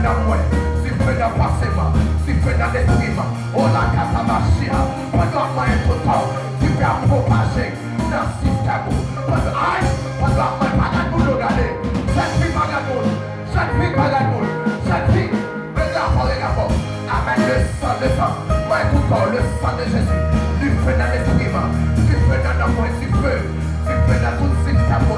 dans moi, siffle dans passé, siffle dans l'esprit, oh la catabachia, pendant moi et tout le temps, tu peux propager dans le système, pendant moi, pas de nous regarder, cette fille pas de nous, cette fille pas de nous, cette fille, regarde, amen, le sang, moi et tout le temps, le sang de Jésus, tu fais dans l'esprit, tu fais dans moi, tu fais dans tout le système,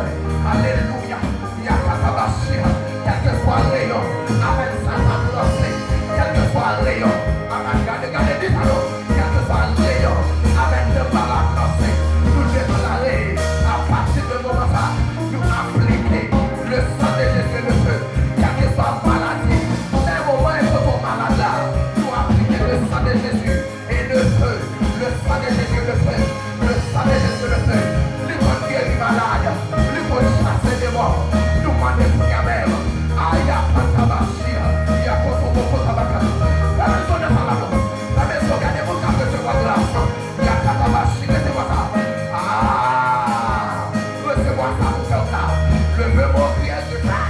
alléluia, yakatabashia, quel que soit le rayon, amen, ça va lancer, quel que soit le rayon, amen, regardez, quel que soit le rayon, amen, ne pas la lancer, nous devons aller, à partir de moment ça, nous appliquer le sang de Jésus, le feu, quel que soit maladie, un moment il faut qu'on malade là, nous appliquer le sang de Jésus, et le feu, le sang de Jésus, le feu, le sang de Jésus, le feu, les bonnes guéris malades, les bonnes chasser des morts, nous demandons pour la mère, aïe, patabachia, il y a koto tabaka, la maison de Malabo, la maison gagne mon cap de ce roi de la sang, il y a katabachi, laissez-moi ça, laissez-moi ça, vous faire ça, levez mon prière du pain.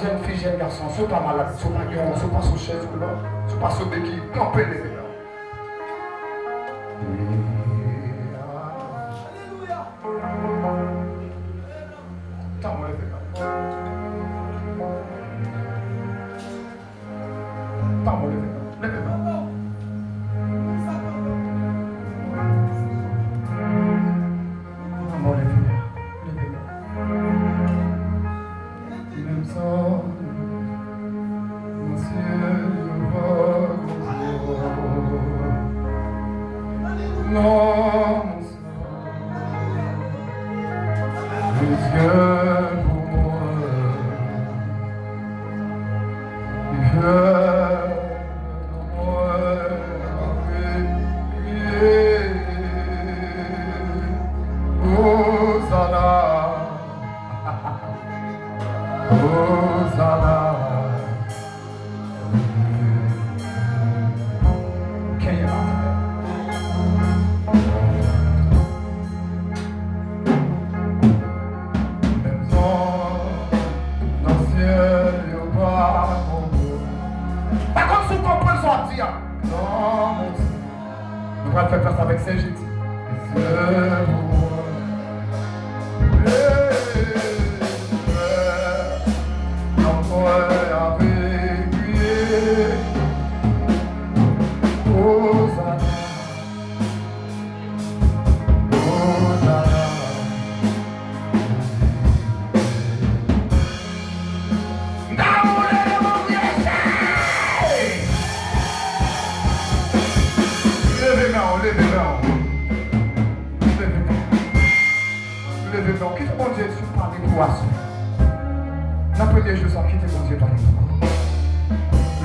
Jeune fille, jeune garçon, sois pas malade, sois pas guéron, sois pas sous chaise ou là, sois pas sous béquille, campez les gars. Attends-moi les gars. Attends-moi les gars. Les gars. Attends-moi les gars.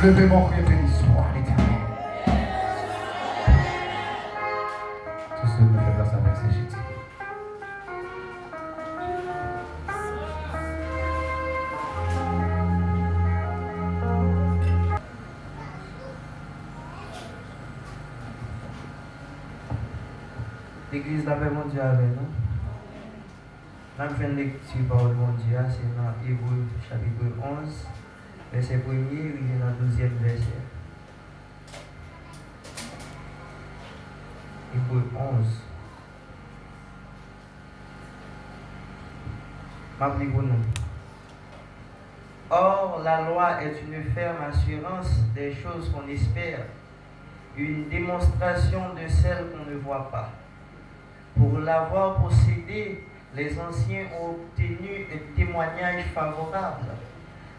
Levez mon prière, béni soit l'Éternel. Tout ce qui me fait grâce avec ces Jésus. L'église la paix, mon Dieu, avec nous. Nous avons fait une lecture par le mon Dieu, c'est dans Hébreux chapitre 11, verset 1er, et dans le 12e verset. Hébreux 11. M'appelez pour nous. Or, la loi est une ferme assurance des choses qu'on espère, une démonstration de celles qu'on ne voit pas. Pour l'avoir possédée, les anciens ont obtenu un témoignage favorable.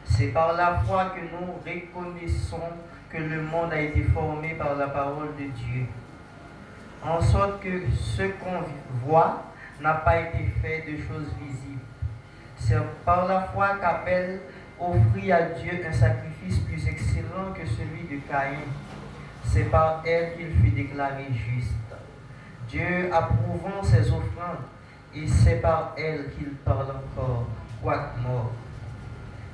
C'est par la foi que nous reconnaissons que le monde a été formé par la parole de Dieu, en sorte que ce qu'on voit n'a pas été fait de choses visibles. C'est par la foi qu'Abel offrit à Dieu un sacrifice plus excellent que celui de Caïn. C'est par elle qu'il fut déclaré juste, Dieu approuvant ses offrandes, et c'est par elle qu'il parle encore, quoique mort.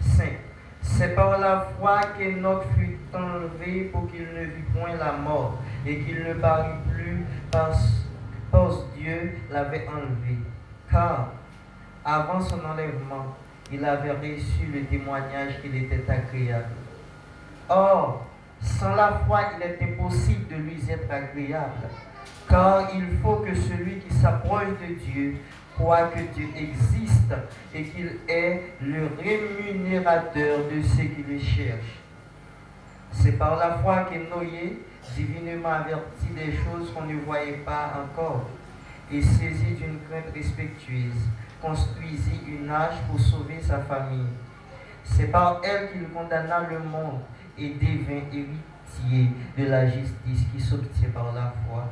5. C'est par la foi qu'Enoch fut enlevé pour qu'il ne vît point la mort, et qu'il ne parut plus parce Dieu l'avait enlevé. Car, avant son enlèvement, il avait reçu le témoignage qu'il était agréable. Or, sans la foi, il est impossible de lui être agréable, car il faut que celui qui s'approche de Dieu croit que Dieu existe et qu'il est le rémunérateur de ceux qui le cherchent. C'est par la foi qu'Noé, divinement averti des choses qu'on ne voyait pas encore, et saisi d'une crainte respectueuse, construisit une arche pour sauver sa famille. C'est par elle qu'il condamna le monde et devint héritier de la justice qui s'obtient par la foi.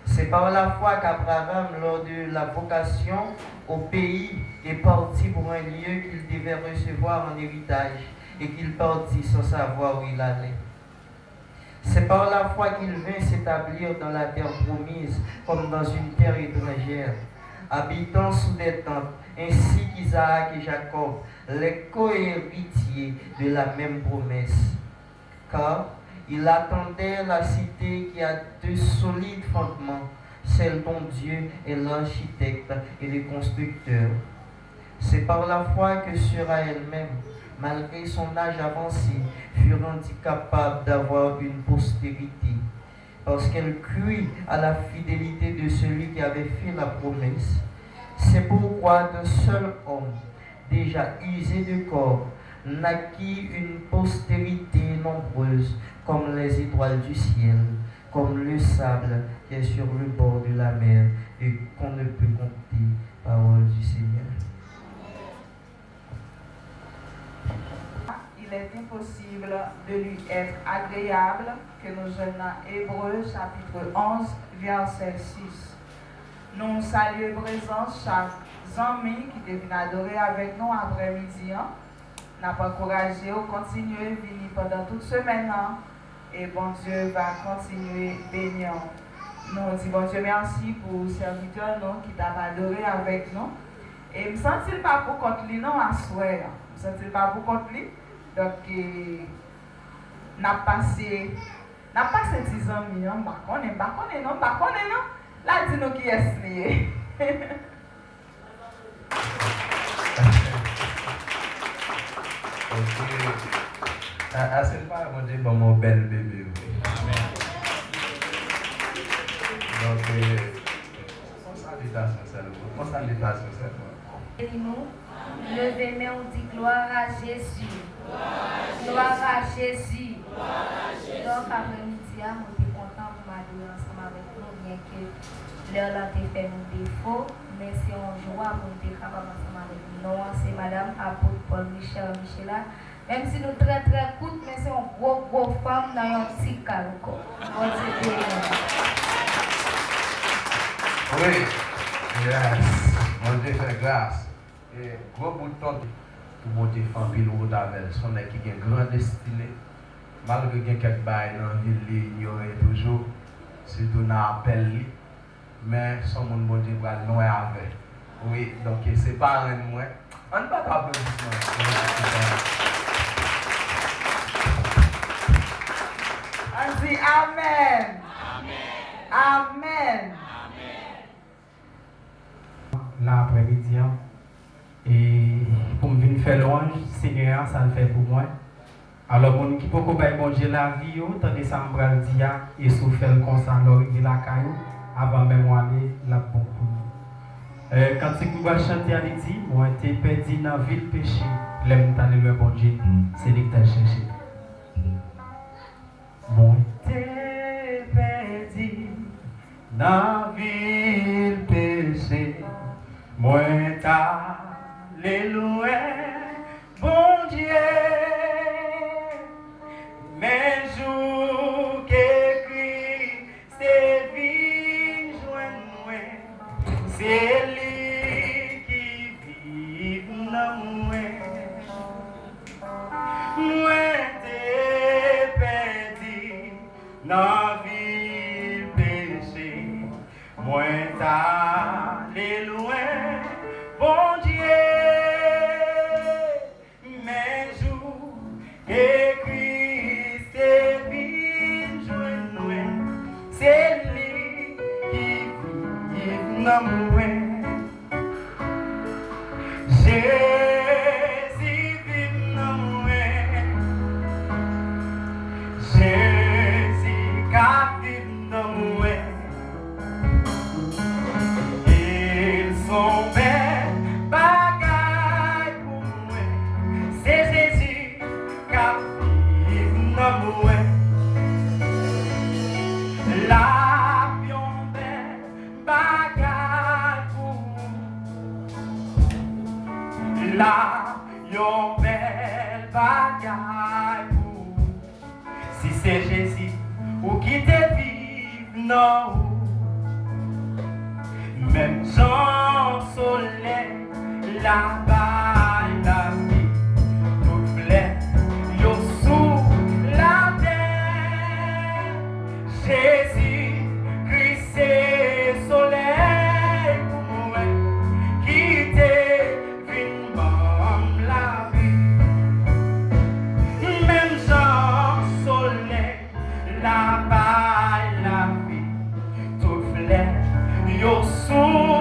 C'est par la foi qu'Abraham, lors de la vocation au pays, est parti pour un lieu qu'il devait recevoir en héritage et qu'il partit sans savoir où il allait. C'est par la foi qu'il vint s'établir dans la terre promise, comme dans une terre étrangère, habitant sous des tentes, ainsi qu'Isaac et Jacob, les co-héritiers de la même promesse. Car il attendait la cité qui a de solides fondements, celle dont Dieu est l'architecte et le constructeur. C'est par la foi que Sura elle-même, malgré son âge avancé, fut rendue capable d'avoir une postérité, parce qu'elle crut à la fidélité de celui qui avait fait la promesse. C'est pourquoi d'un seul homme, déjà usé de corps, naquit une postérité nombreuse, comme les étoiles du ciel, comme le sable qui est sur le bord de la mer et qu'on ne peut compter. Parole du Seigneur. Il est impossible de lui être agréable, que nous sommes dans Hébreux chapitre 11, verset 6. Nous saluons présence chaque ami qui devient adoré avec nous après-midi. Nous avons encouragé à continuer à venir pendant toute semaine. Et bon Dieu va continuer à bénir. Nous disons bon Dieu merci pour le serviteur qui t'a adoré avec nous. Et je ne me sens pas pour contre lui, non, à souhait. Je ne me sens pas pour contre lui. Donc, nous avons passé 10 ans, nous ne connaissons pas, là, dis-nous qui est lié. C'est pas mon bel bébé. Donc, consolidation seulement. Et nous, levez main, on dit gloire à Jésus. Gloire à Jésus. Donc, après-midi, on est content pour m'adorer ensemble avec nous, bien que l'heure là te fait nos défauts, mais c'est un joie pour nous être capable ensemble avec nous. C'est Madame Apôtre Paul Michela. Même si nous très très coûte, mais c'est une gros femme dans un petit calco. Oui, yes. Mon Dieu fait grâce. Et gros bout de temps pour monter en ville ou d'Avel, son qui a une grande destinée. Malgré qu'il y a quelques bails dans la ville, il y aurait toujours, surtout dans l'appel, mais son monde bon Dieu va loin avec. Oui, donc c'est pas un moi. On ne peut pas applaudissement. On dit Amen. Amen. Amen. là après-midi. Et pour me venir faire louange, Seigneur, ça le fait pour moi. Alors, mon qui peut pas bon Dieu la vie, tant que ça me dit et souffrir comme ça, alors il la caillou, avant même aller, la bon pour nous. Quand c'est que nous allons chanter, elle dit, moi, t'es perdu dans la ville péché, l'aime t'aller le bon Dieu, c'est lui que t'as cherché. Moi, t'es perdu dans la ville péché, moi, t'allais loin, bon Dieu. Mais jour qu'écrit, c'est vie joindre, c'est lui qui vit dans moi. Moi t'es perdu dans la ville péché, moi t'allais loin, bon Dieu. Mais jour qu'écrit, c'est lui qui vit dans moi. Jésus vit dans moi. Jésus qui vit dans moi. Ils sont belles bagailles pour moi. C'est Jésus qui vit dans moi. L'avion belle bagaille pour l'avion belle bagaille pour si c'est Jésus ou qui te vive non même sans soleil la baille la vie toute plaît yo sous la terre Jésus Christ c'est soleil pour moi qui te vient bam la vie même sans soleil la baille la vie toute fleur yo sous